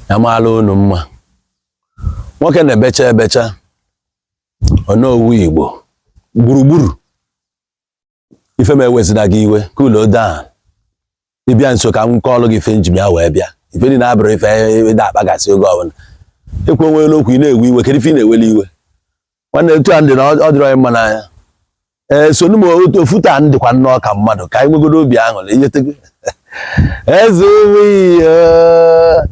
Amaala unu mma. Nwoke na-ebecha ebecha. Owu Igbo. Gburugburu. Ife m ewezina gị iwe. Cool down. Ịbịa nso ka m kọọlụ gị ife njim ya wee bịa. Ife dị na-abụrụ ife ịda akpagasị oge ọbụla. Ekwe nwere okwu ị na-ewe iwe, kedu ife ị na-eweli iwe? Nwanne etu a ndị na ọ dịrọ mma n'anya. Sonu m ofuta ndịkwa nnọọ ka mmadụ ka anyị nwegodo obi aṅụrị inyetego. Eze Umu Igbo.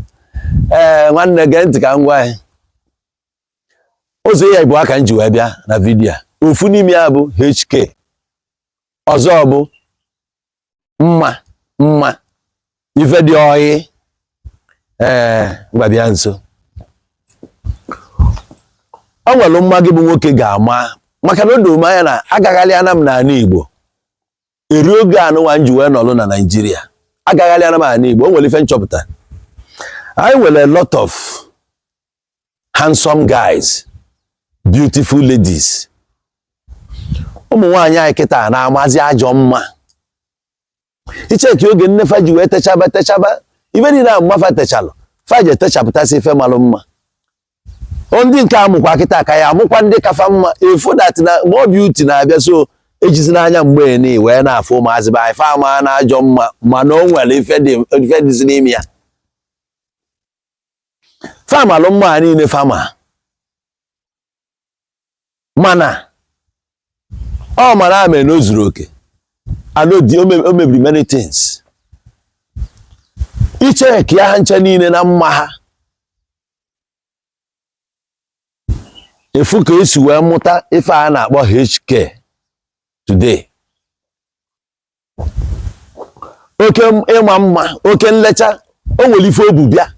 Nwanne gee ntị ka m gwa anyị. Ụzọ ya bụ aka m ji wee bịa na vidiyo a. Ofu n'ime ya bụ HK. Ọzọ bụ mma. Ife dị oyi. Ngwa bịa nso. Ọ nwere mma gị bụ nwoke ga-ama maka na Odumeje na agaghalịana m n'ala Igbo. Eri oge anụnwa nji wee nọlụ na Nigeria. Agaghalịana m n'ala Igbo. O nwere ife nchọpụta. I will a lot of handsome guys, beautiful ladies. Ụmụ nwaanyị anyị kịta na-amazi ajọ mma. Icheki oge nnefa ji wee techaba. Ife dị na mmafa techalụ. Faje techapụtasị ife malụ mma. Ndị nke amụkwa kịta ka ya amụkwa ndị kafa mma. Efu dat na more beauty na-abịa so ejizi n'anya mgbe ni wee na-afụ ụmụazị ba ife ama na ajọ mma mana o nwere ife dịzi n'ime ya. Fama alụ mma niile fama. Mana ọ mara ame na o zuru oke. Anodi o mebiri many things. Icheki ya ha ncha niile na mma ha. Efu ka esi wee mụta ife a na-akpọ HK today. Oke ịma mma, oke nlecha, o nwere ife obu bịa.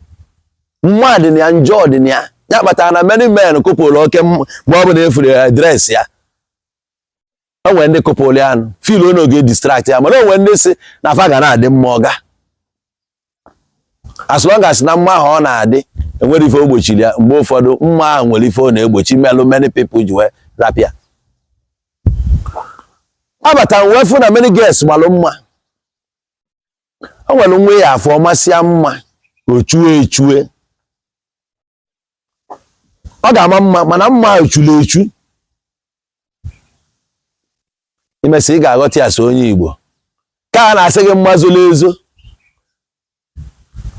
Mma dị na ya, njọ dị na ya. Ya kpatara na many men kụpụrụ oke mgbe ọ bụ na efuru adres ya. O nwere ndị kụpụrụ ya feel ono ga distract ya mana o nwere ndị si na afa ga na-adị mma ọga. As long as na mma ahụ ọ na-adị enwere ife ogbochiri ya mgbe ụfọdụ mma ahụ nwere ife ọ na-egbochi melụ many people ji wee rapịa. Abata wee fụ na many girls malụ mma. O nwere nwa ya afọ ọmasịa mma o chue. Ọ ga-ama mma mana mma ahụ chulu echu. Imesi ị ga-aghọta ya so onye Igbo. Ka a na-asị gị mma zolo ezo.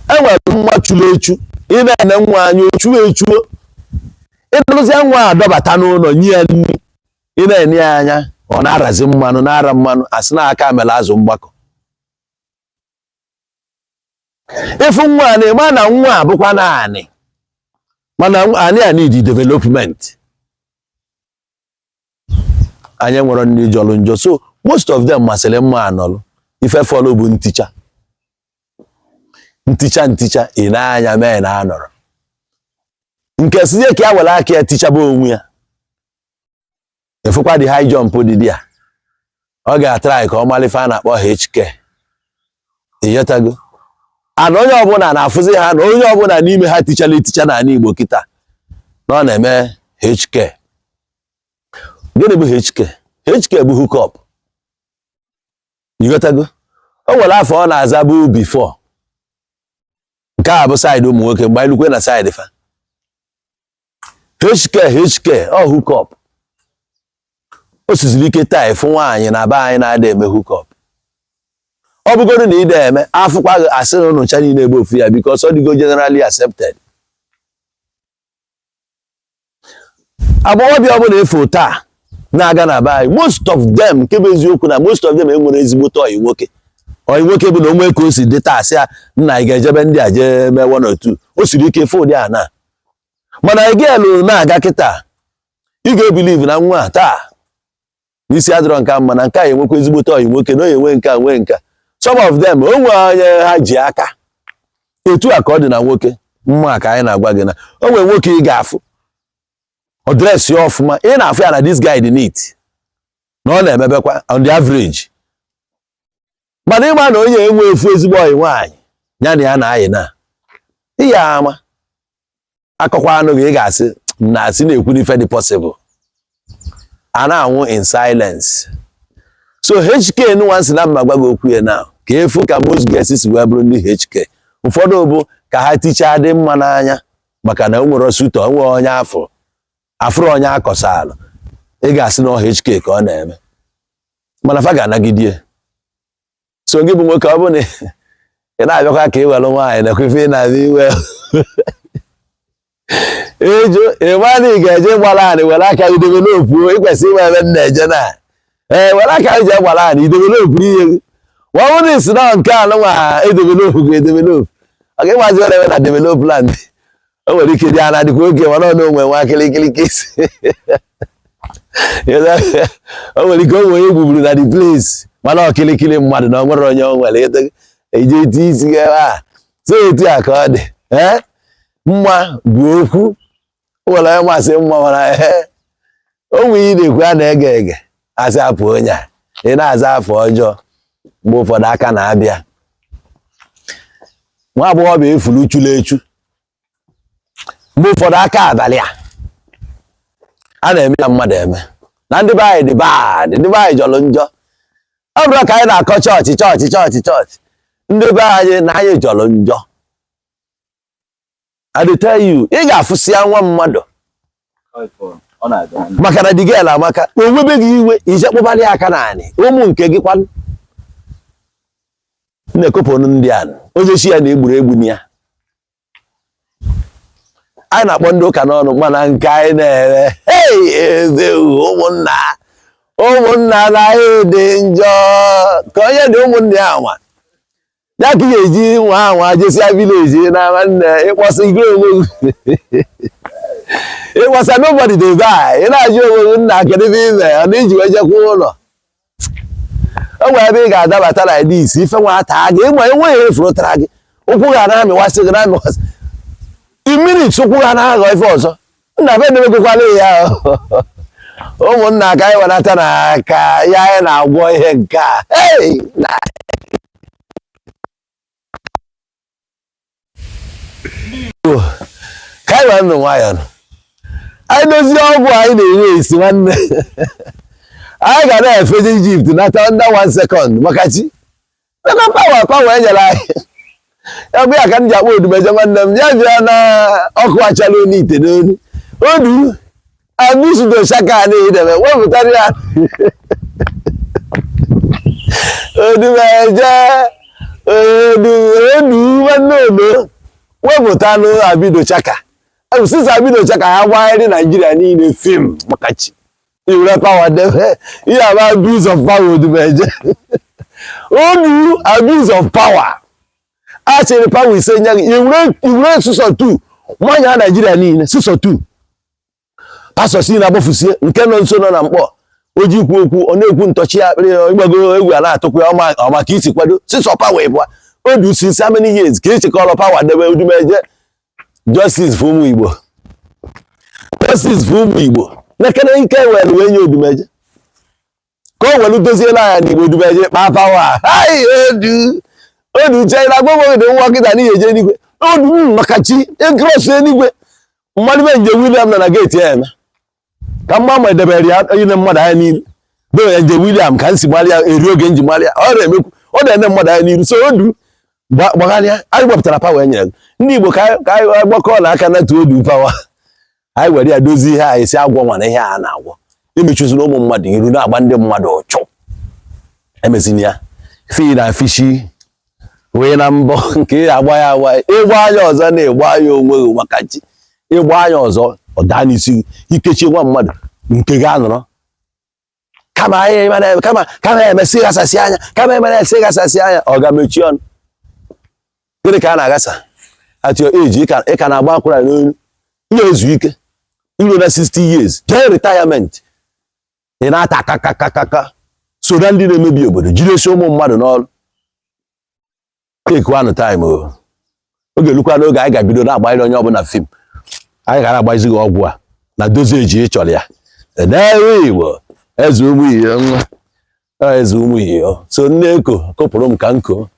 Enwere mma chulu echu. Ị na-ene nwa anya ochuo echuo. Ịdụrụzie nwa adọbata n'ụlọ nye ya nri. Ị na-ene ya anya ọ na-arazi mmanụ na-ara mmanụ asị na aka amela azụ mgbakọ. Ifu nwa na-eme na nwa abụkwa naanị. Mana anyị a need development. Anyị nwere ndị jọlụ njọ so most of them masịrị mma anọlụ. Ife follow bụ nticha. Nticha ị na-anya mee na anọrọ. Nke sizie ka ya were aka ya tichaba onwe ya. Efukwa dị high jump dị ya. Ọ ga-atry ka ọ malife a na-akpọ HK. Ịghọtago? Ana onye ọbụla na-afụzi ha na onye ọbụla n'ime ha ticha na ala Igbo kịta na ọ na-eme HK. Gịnị bụ HK? HK bụ hook up. Ịghọtago? O nwere afọ ọ na-aza bụ before. Nke a bụ side ụmụ nwoke mgbe anyị lukwe na side fa. HK ọ hook up. O sizili ike taa efu nwaanyị na be anyị na-ada eme hook up. Ọ bụgodu na ide eme afụkwa gị asị na ụnụ ncha niile ebe ofu ya because ọ dịgo generally accepted. Agbọghọbịa ọbụla efu taa na-aga na be anyị most of them nke bụ eziokwu na most of them enwere ezigbote ọyị nwoke. Ọyị nwoke bụ na onwe ka o si dị taa asị ya nna ị ga-ejebe ndị a jee mee 1 or 2. O siri ike fụ ụdị a na. Mana ị ga-elu na-aga kịta ị ga-ebelieve na nwa taa n'isi adịrọ nka mma na nke a enwekwa ezigbote ọyị nwoke na onye nwe nka nwe nka. Some of them onwe onye ha ji aka etu a ka ọ dị na nwoke mma ka anyị na-agwa gị na onwe nwoke ị ga-afụ ọ dress ya ọfụma ị na-afụ ya na this guy dị neat na ọ na-emebekwa on the average. Mana ịma na onye enwe efu ezigbo ọyị nwaanyị ya na ya na-ayị na iya ama akọkwa anụ gị ị ga-asị na asị na-ekwu n'ife dị possible. A na-anwụ in silence. So HK no once na magbago okwu ya now. Ka efu ka most guests wee bụrụ ndị HK. Ụfọdụ bụ ka ha tichaa dị mma n'anya maka na o nwere ọsụtọ onwe onye afụrụ onye akọsalụ ị ga-asị na HK ka ọ na-eme mana fa ga-anagidie so gị bụ nwoke ọ bụ na ị na-abịakwa ka ị were nwaanyị na kwefe na-abịa iwe ejo ịmadụ ị ga-eje gbara anị were aka idevelopu ịkwesịrị inwe ebe nna eje na were aka ije gbara anị idevelopu ihe gị ọ bụrụ na isi na nke anụ nwa edevelopu ga-edevelopu ọ ga ịgbazi ebe na developland o nwere ike dị ana dịkwa oge mana ọnụ onwe nwa kịlịkịlị kesi o nwere ike onwe onye gbugburu na the place mana ọ kịlịkịlị mmadụ na ọ nwere onye o nwere eje eti isi gị ebe a so etu a ka ọ dị mma bụ okwu nwere onye masị mma mana onwe ihe na-ekwu a na-ege ege asị apụ onye a ị na-aza afọ ọjọọ mgbe ụfọdụ aka na-abịa nwa agbọghọbịa efulu chụlụ echu mgbe ụfọdụ aka abalị a na-eme ya mmadụ eme na ndị be anyị dị bad ndị be anyị jọrọ njọ ọ bụrụ ka anyị na-akọ chọọchị ndị be anyị na anyị jọrọ njọ I dey tell you ị ga-afụsịa nwa mmadụ maka na digel amaka onwebe gị iwe ije kpụbalị aka naanị ụmụ nke gị kwanụ na-ekopụrụ ndị a onye chi ya na-egburu egbu ya anyị na-akpọ ndị ụka n'ọnụ mana nke anyị na-eme eze ụmụnna na anyị dị njọ ka onye dị ụmụnne ya nwa ya ka ị ga-eji nwa anwa jesia vileji na nwanne ịkpọsa igwe onwe ịkpọsa nobody dey buy ị na-ajụ onwe gị nna kedu ebe ime ọ na-eji wee jekwa ụlọ o nwere ebe ị ga-adabata na dis ife nwata gị ịnwe enweghị efurụtara gị ụkwụ ga na-amịwasị gị na-amịwasị iminit ụkwụ ga na-aghọ ife ọzọ nna be na-emegokwala ya ụmụnna ka anyị wenata na aka ya anyị na-agwọ ihe nke a ka anyị wee nụ nwayọọ anyị dozie ọgwụ anyị na-enwe esi nwanne anyị ga na-efeje Ijipt nata under 1 second maka chi pawa enyere anyị ya bụ ya ka m ji akpọ Odumeje nwanne m ya bịa na ọkụ achala n'ite n'onu odu abisudo shaka na-edebe wepụtara ya Odumeje odu nwanne odo wepụtanụ abido chaka sisi abido chaka ya gbagharị Naijiria niile fim maka chi iwere pawa debe ihe aba abuse of power Odumeje odu abuse of power achịrị pawa ise nye gị iwere sụsọ 2 nwanyị Naijiria niile sụsọ 2 pasọ si na-agbafusie nke nọ nso nọ na mkpọ oji ikwu okwu ọ na-ekwu ntọchi ya akpịrị ịgbago egwu a na-atụkwa ọma ka isi kwado sụsọ pawa ịbụa odu since how many years ka echekọrọ pawa debe Odumeje justice for Umu Igbo justice for Umu Igbo nekere ike were wee nye Odumeje ka o welu doziela ya n'Igbo Odumeje kpaa pawa odu china gbogbo dị nwa kịta n'ihe eje n'igwe odu maka chi ekros n'igwe mmadụ be nje William na gate ya eme ka mma ma edebere ya onye mmadụ anya n'iru be nje William ka nsi gbalịa eri oge nji gbalịa ọ na-emekwu ọ na-ene mmadụ anya n'iru so odu gbagharịa anyị gbapụtara pawa enyere ndị Igbo ka anyị gbakọ na aka na tu odu pawa anyị were ya dozie ihe anyị si agwọ nwana ihe a na-agwọ emechuzina ụmụ mmadụ iru na-agba ndị mmadụ ọchụ emezina ya fi na fishi wee na mbọ nke agba ya agba ịgba anya ọzọ na-egba anya onwe gị maka chi ịgba anya ọzọ ọ daa n'isi ikechi nwa mmadụ nke ga anọrọ kama emesi gasasị anya kama emere esi gasasị anya ọ ga-mechi ọnụ gịnị ka a na-agasa at your age ị ka na-agba akwụra n'olu ihe ezu ike iru na 60 years jee retirement ị na-ata akakakaka so na ndị na-emebi obodo jiresi ụmụ mmadụ n'ọrụ take one time oge lukwa n'oge anyị ga-ebido na-agbanyere onye ọbụla fim anyị gara agbazi gị ọgwụ a na dozie eji ịchọrọ ya edewe Igbo eze ụmụ ihe nwa eze ụmụ ihe so nne eko kopụrụ m ka nko